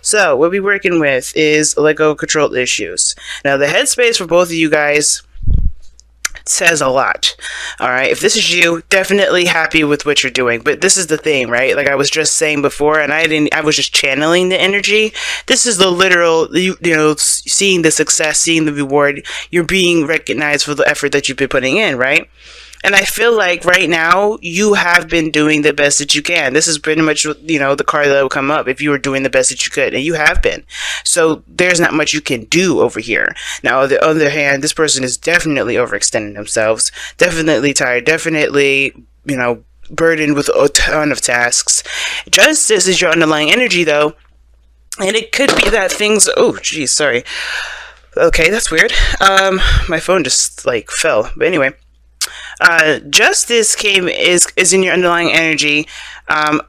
So what we're working with is let go of control issues. Now the headspace for both of you guys says a lot. All right, if this is you, definitely happy with what you're doing. But this is the thing, right? Like I was just saying before, and I was just channeling the energy. This is the literal, you know, seeing the success, seeing the reward. You're being recognized for the effort that you've been putting in, right? And I feel like right now you have been doing the best that you can. This is pretty much, you know, the card that will come up if you were doing the best that you could, and you have been. So there's not much you can do over here. Now, on the other hand, this person is definitely overextending themselves, definitely tired, definitely, you know, burdened with a ton of tasks. Justice is your underlying energy, though, and it could be that things. Oh, geez, sorry. Okay, that's weird. My phone just like fell. But anyway. Justice is in your underlying energy. I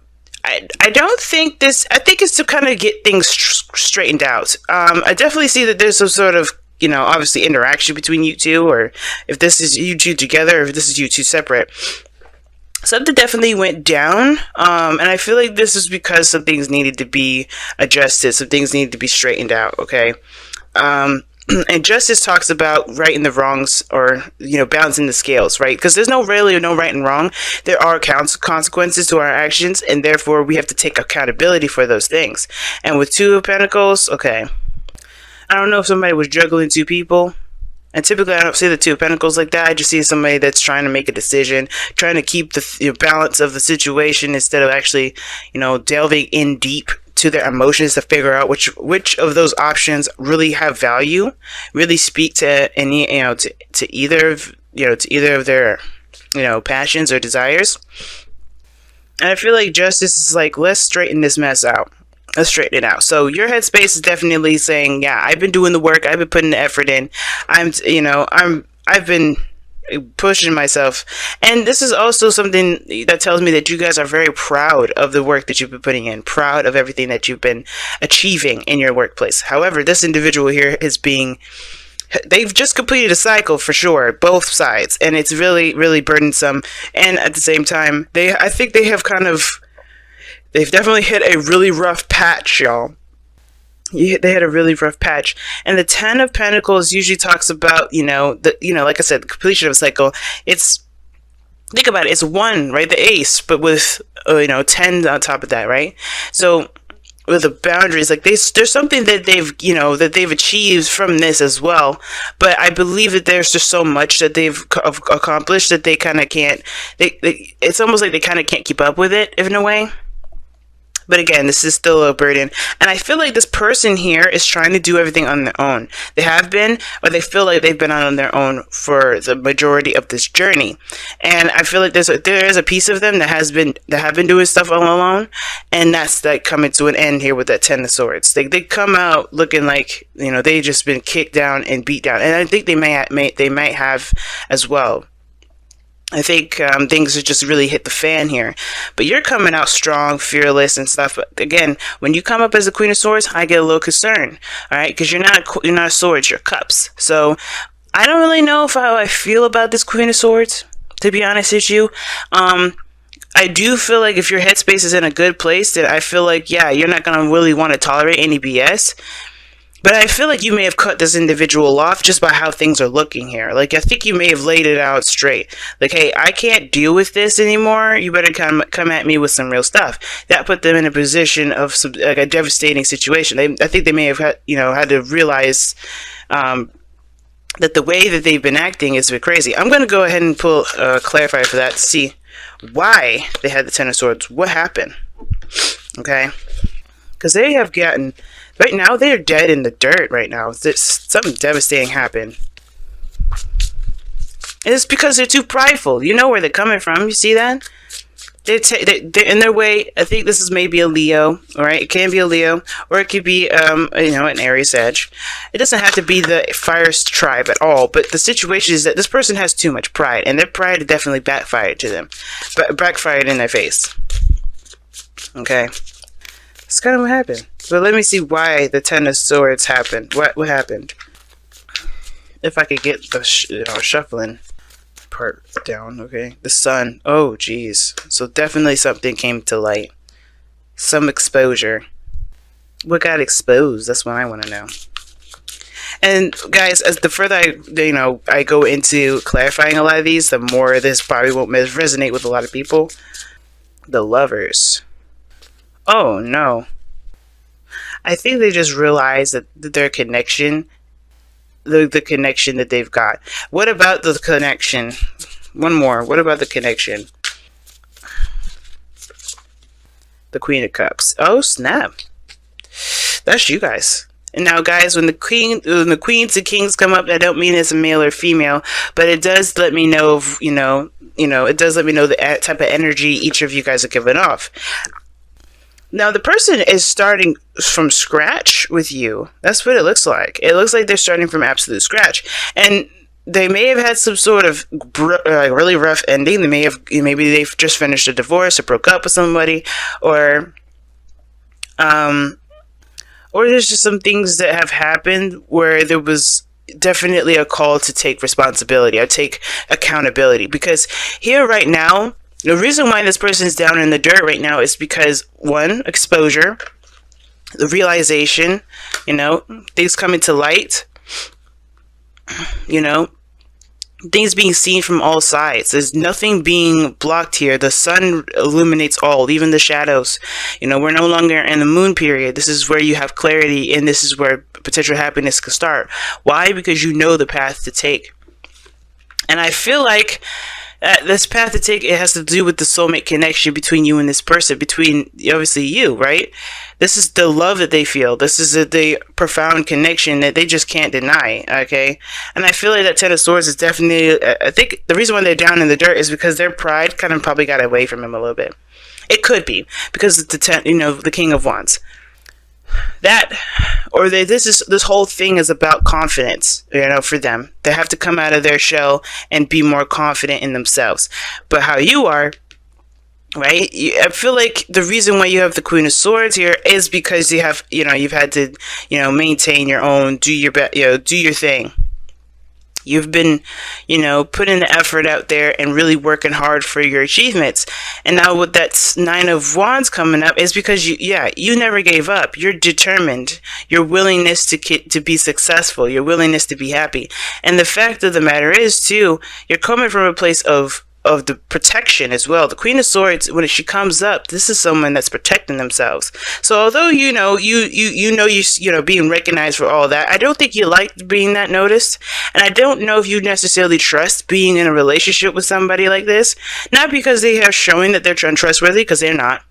don't think this. I think it's to kind of get things straightened out. I definitely see that there's some sort of, you know, obviously interaction between you two, or if this is you two together, or if this is you two separate. Something definitely went down, and I feel like this is because some things needed to be adjusted, some things needed to be straightened out. Okay. And justice talks about righting the wrongs, or, you know, balancing the scales, right? Because there's really no right and wrong. There are consequences to our actions, and therefore we have to take accountability for those things. And with Two of Pentacles, okay, I don't know if somebody was juggling two people. And typically I don't see the Two of Pentacles like that. I just see somebody that's trying to make a decision, trying to keep the balance of the situation instead of actually, you know, delving in deep to their emotions to figure out which of those options really have value, really speak to any, you know, to either of their, you know, passions or desires. And I feel like justice is like, let's straighten this mess out. Let's straighten it out. So your headspace is definitely saying, yeah, I've been doing the work, I've been putting the effort in, I've been pushing myself. And this is also something that tells me that you guys are very proud of the work that you've been putting in, proud of everything that you've been achieving in your workplace. However, this individual here they've just completed a cycle for sure, both sides, and it's really, really burdensome. And at the same time, I think they've definitely hit a really rough patch, y'all. They had a really rough patch. And the Ten of Pentacles usually talks about, like I said, the completion of a cycle. Think about it, it's one, right? The ace, but with, 10 on top of that, right? So with the boundaries, like there's something that they've achieved from this as well. But I believe that there's just so much that they've accomplished that they kind of can't, it's almost like they kind of can't keep up with it in a way. But again, this is still a burden. And I feel like this person here is trying to do everything on their own. They have been, or they feel like they've been on their own for the majority of this journey. And I feel like there is a piece of them that have been doing stuff all alone. And that's like coming to an end here with that Ten of Swords. They come out looking like, they just been kicked down and beat down. And I think they might have as well. I think things have just really hit the fan here. But you're coming out strong, fearless, and stuff. But again, when you come up as the Queen of Swords, I get a little concerned. All right, because you're not swords, you're cups. So I don't really know how I feel about this Queen of Swords, to be honest with you. I do feel like if your headspace is in a good place, then I feel like, yeah, you're not going to really want to tolerate any BS. But I feel like you may have cut this individual off just by how things are looking here. Like, I think you may have laid it out straight. Like, hey, I can't deal with this anymore. You better come at me with some real stuff. That put them in a position of a devastating situation. I think they may have had to realize that the way that they've been acting is a bit crazy. I'm going to go ahead and clarify for that to see why they had the Ten of Swords. What happened? Okay? Because they have gotten... Right now, they're dead in the dirt right now. Something devastating happened. It's because they're too prideful. You know where they're coming from. You see that? They're in their way. I think this is maybe a Leo. All right? It can be a Leo. Or it could be, an Aries edge. It doesn't have to be the fire tribe at all. But the situation is that this person has too much pride. And their pride definitely backfired to them. Backfired in their face. Okay? That's kind of what happened. But let me see why the Ten of Swords happened. What happened? If I could get the shuffling part down, okay? The Sun. Oh, geez. So definitely something came to light. Some exposure. What got exposed? That's what I want to know. And guys, as the further I go into clarifying a lot of these, the more this probably won't resonate with a lot of people. The Lovers. Oh no. I think they just realized that their connection, the connection that they've got. What about the connection? One more. What about the connection? The Queen of Cups. Oh snap. That's you guys. And now, guys, when the queens and kings come up, I don't mean it's a male or female, but it does let me know of, it does let me know the type of energy each of you guys are giving off. Now, the person is starting from scratch with you. That's what it looks like. It looks like they're starting from absolute scratch. And they may have had some sort of really rough ending. Maybe they've just finished a divorce or broke up with somebody, or there's just some things that have happened where there was definitely a call to take responsibility or take accountability. Because here right now, the reason why this person is down in the dirt right now is because, one, exposure, the realization, things coming to light, things being seen from all sides. There's nothing being blocked here. The sun illuminates all, even the shadows. We're no longer in the moon period. This is where you have clarity, and this is where potential happiness can start. Why? Because you know the path to take. And I feel like this path to take, it has to do with the soulmate connection between you and this person, between obviously you, right? This is the love that they feel. This is the profound connection that they just can't deny, okay? And I feel like that Ten of Swords is definitely, I think the reason why they're down in the dirt is because their pride kind of probably got away from him a little bit. It could be because it's the King of Wands. This whole thing is about confidence, for them. They have to come out of their shell and be more confident in themselves. But how you are, right? I feel like the reason why you have the Queen of Swords here is because you have, you've had to, maintain your own, do your thing. You've been, putting the effort out there and really working hard for your achievements. And now with that Nine of Wands coming up is because you never gave up. You're determined. Your willingness to be successful. Your willingness to be happy. And the fact of the matter is, too, you're coming from a place of the protection as well. The Queen of Swords, when she comes up, this is someone that's protecting themselves. So although you being recognized for all that, I don't think you like being that noticed, and I don't know if you necessarily trust being in a relationship with somebody like this. Not because they are showing that they're untrustworthy, because they're not.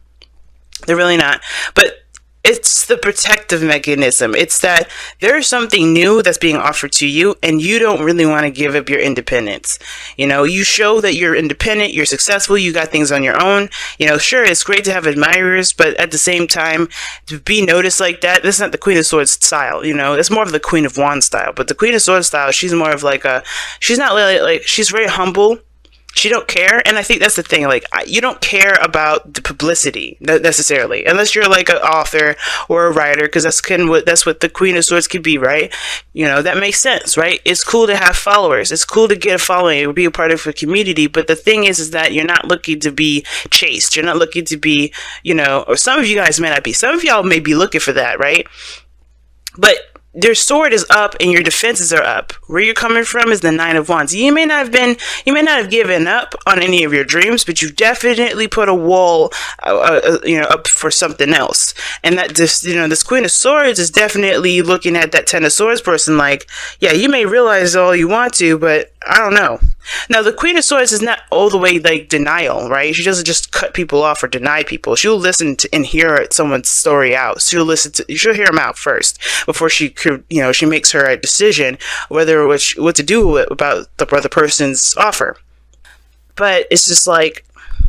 They're really not. But it's the protective mechanism. It's that there's something new that's being offered to you, and you don't really want to give up your independence. You show that you're independent, you're successful, you got things on your own. Sure, it's great to have admirers, but at the same time, to be noticed like that, this is not the Queen of Swords style. It's more of the Queen of Wands style. But the Queen of Swords style, she's more of she's not like she's very humble. She don't care, and I think that's the thing. You don't care about the publicity necessarily, unless you're like an author or a writer, because that's what the Queen of Swords could be, right? That makes sense, right? It's cool to have followers. It's cool to get a following or be a part of a community. But the thing is that you're not looking to be chased. You're not looking to be, or some of you guys may not be. Some of y'all may be looking for that, right? But your sword is up and your defenses are up. Where you're coming from is the Nine of Wands. You may not have given up on any of your dreams, but you definitely put a wall, up for something else. And that this Queen of Swords is definitely looking at that Ten of Swords person like, yeah, you may realize all you want to, but I don't know. Now, the Queen of Swords is not all the way denial, right? She doesn't just cut people off or deny people. She'll listen to and hear someone's story out. She'll hear them out first before she makes her decision whether what to do about the other person's offer. But it's just like,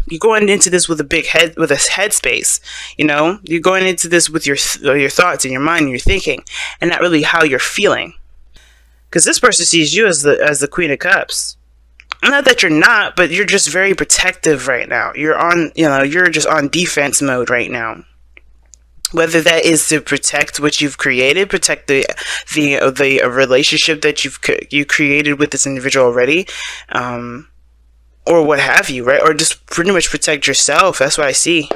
you're going into this with a headspace. You're going into this with your thoughts and your mind and your thinking, and not really how you're feeling. Because this person sees you as the Queen of Cups. Not that you're not, but you're just very protective right now. You're just on defense mode right now. Whether that is to protect what you've created, protect the relationship that you created with this individual already, or what have you, right? Or just pretty much protect yourself. That's what I see.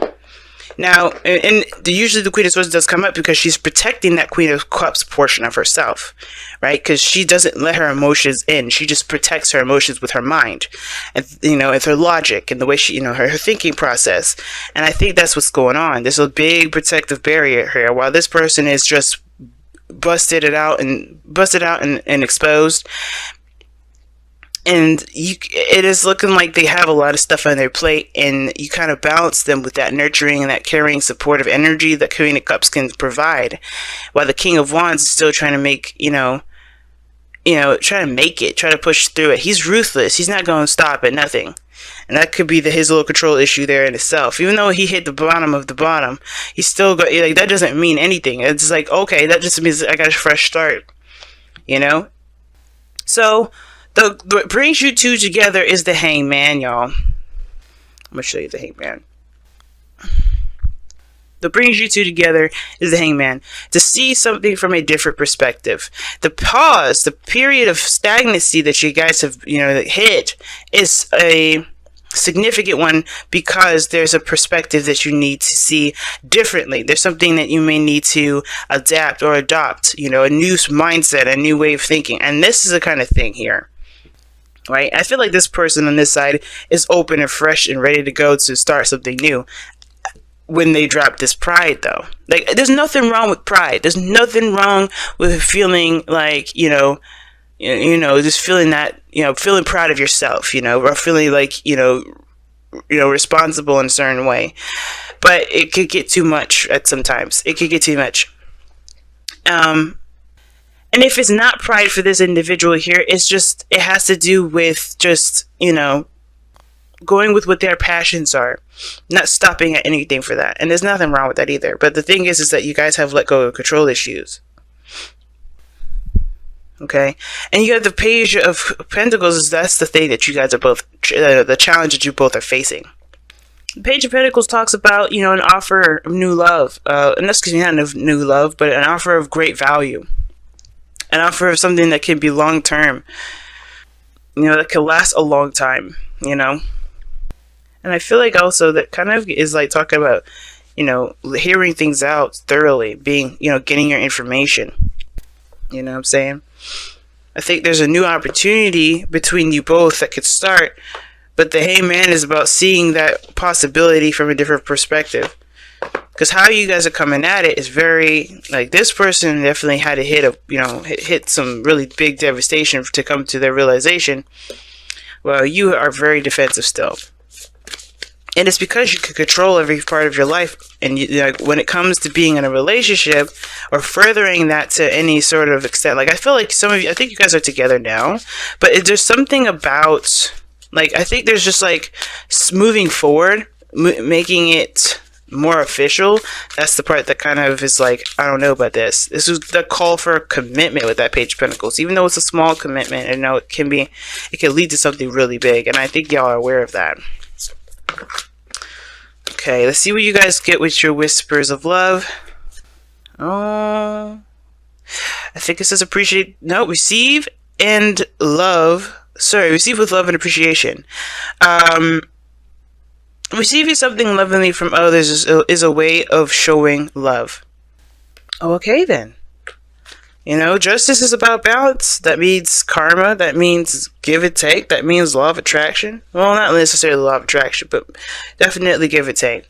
Now, and usually the Queen of Swords does come up because she's protecting that Queen of Cups portion of herself, right? Because she doesn't let her emotions in. She just protects her emotions with her mind, and with her logic and the way she, her thinking process. And I think that's what's going on. There's a big protective barrier here, while this person is just busted out and exposed. And it is looking like they have a lot of stuff on their plate, and you kind of balance them with that nurturing and that caring, supportive energy that Queen of Cups can provide, while the King of Wands is still trying to make, trying to push through it. He's ruthless. He's not going to stop at nothing. And that could be his little control issue there in itself. Even though he hit the bottom of the bottom, he's still that doesn't mean anything. It's like, okay, that just means I got a fresh start, So, what brings you two together is the Hangman, y'all. I'm going to show you the Hangman. What brings you two together is the Hangman. To see something from a different perspective. The pause, the period of stagnancy that you guys have, hit is a significant one, because there's a perspective that you need to see differently. There's something that you may need to adapt or adopt, a new mindset, a new way of thinking. And this is the kind of thing here. Right? I feel like this person on this side is open and fresh and ready to go to start something new when they drop this pride, though. Like, there's nothing wrong with pride. There's nothing wrong with feeling like, just feeling that, feeling proud of yourself, or feeling like, responsible in a certain way. But it could get too much at sometimes. It could get too much. And if it's not pride for this individual here, it has to do with just, going with what their passions are, not stopping at anything for that. And there's nothing wrong with that either. But the thing is that you guys have let go of control issues. Okay? And you have the Page of Pentacles. That's the thing that you guys are both, the challenge that you both are facing. The Page of Pentacles talks about, an offer of new love. And that's not new love, but an offer of great value. An offer of something that can be long term, that can last a long time, And I feel like also that kind of is like talking about, hearing things out thoroughly, being, getting your information. You know what I'm saying? I think there's a new opportunity between you both that could start, but the Hangman is about seeing that possibility from a different perspective. Because how you guys are coming at it is very, like, this person definitely had to hit some really big devastation to come to their realization. Well, you are very defensive still. And it's because you can control every part of your life. And when it comes to being in a relationship or furthering that to any sort of extent, like, I feel like some of you, I think you guys are together now, but there's something about, like, I think there's just like moving forward, making it more official. That's the part that kind of is like, I don't know about this. This is the call for commitment with that Page of Pentacles. Even though it's a small commitment, it can lead to something really big. And I think y'all are aware of that. Okay, let's see what you guys get with your whispers of love. Oh, I think it says receive and love. Sorry, receive with love and appreciation. Receiving something lovingly from others is a way of showing love. Okay, then. Justice is about balance. That means karma. That means give and take. That means law of attraction. Well, not necessarily law of attraction, but definitely give and take.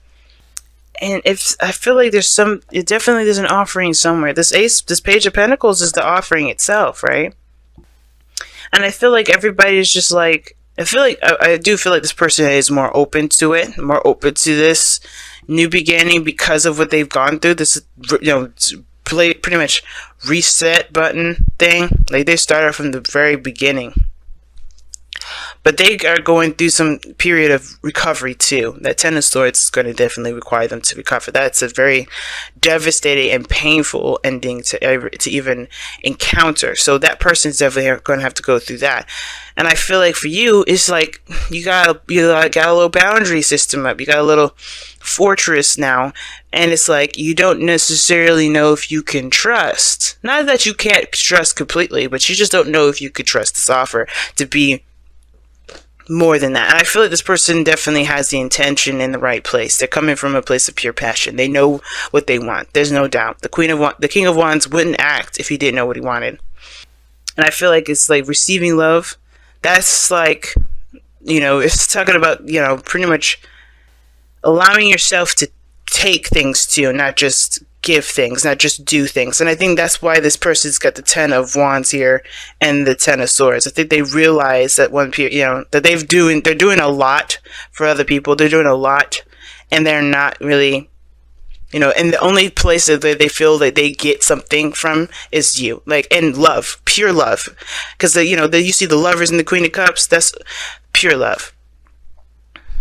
And I feel like there's an offering somewhere. This Page of Pentacles is the offering itself, right? And I feel like everybody's just like, I do feel like this person is more open to it, more open to this new beginning because of what they've gone through. This, pretty much reset button thing. Like, they started from the very beginning. But they are going through some period of recovery too. That Ten of Swords is going to definitely require them to recover. That's a very devastating and painful ending to even encounter. So that person's definitely going to have to go through that. And I feel like for you, it's like you got a little boundary system up. You got a little fortress now. And it's like you don't necessarily know if you can trust. Not that you can't trust completely, but you just don't know if you could trust this offer to be more than that. And I feel like this person definitely has the intention in the right place. They're coming from a place of pure passion. They know what they want. There's no doubt. The King of Wands wouldn't act if he didn't know what he wanted. And I feel like it's like receiving love. That's like, you know, it's talking about, you know, pretty much allowing yourself to take things to, not just give things, not just do things. And I think that's why this person's got the 10 of Wands here and the 10 of Swords. I think they realize that that they're doing a lot for other people. They're doing a lot, and they're not really, you know, and the only place that they feel that they get something from is you, like, and love, pure love. Because you see the Lovers and the Queen of Cups, that's pure love.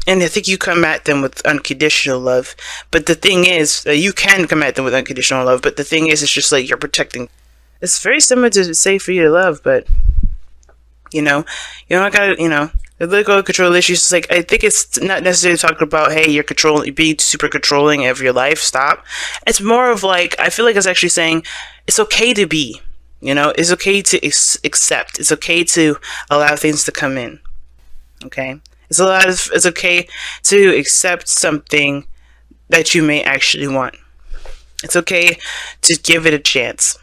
And I think you come at them with unconditional love. But the thing is, you can come at them with unconditional love. But the thing is, it's just like you're protecting. It's very similar to say for you to love, but, you know, you don't gotta, you know, the political control issues. It's like, I think it's not necessarily talking about, hey, you're being super controlling of your life. Stop. It's more of like, I feel like it's actually saying it's okay to be, you know, it's okay to accept. It's okay to allow things to come in. Okay. It's okay to accept something that you may actually want. It's okay to give it a chance.